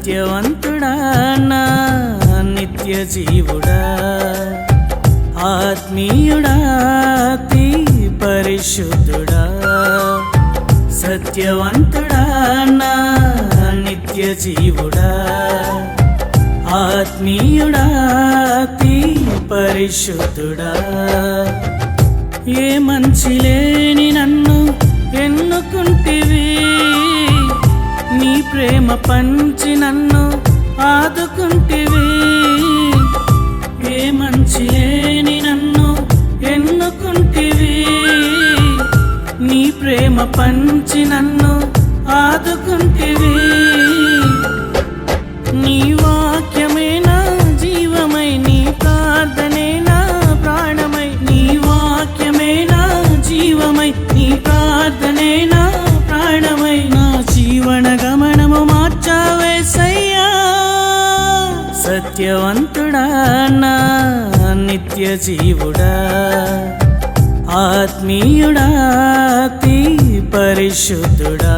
సత్యవంతుడా నా నిత్య జీవుడా ఆత్మీయుడా అతి పరిశుద్ధుడా సత్యవంతుడా నా నిత్య జీవుడా ఆత్మీయుడా అతి పరిశుద్ధుడా ఏ మంచి లేని నన్ను ఎన్నుకుంటివి నీ ప్రేమ పంచి నన్ను ఆదుకుంటివి ఏ మంచి లేని నన్ను ఎన్నుకుంటివి నీ ప్రేమ పంచి నన్ను ఆదుకుంటివి నీ వాక్యమే నా జీవమై నీ ప్రార్థనే నా ప్రాణమై నీ వాక్యమే నా జీవమై నీ ప్రార్థనే నా ప్రాణమై నా జీవన గమనము మార్చావేసయ్యా సత్యవంతుడా నా నిత్య జీవుడా ఆత్మీయుడా అతి పరిశుద్ధుడా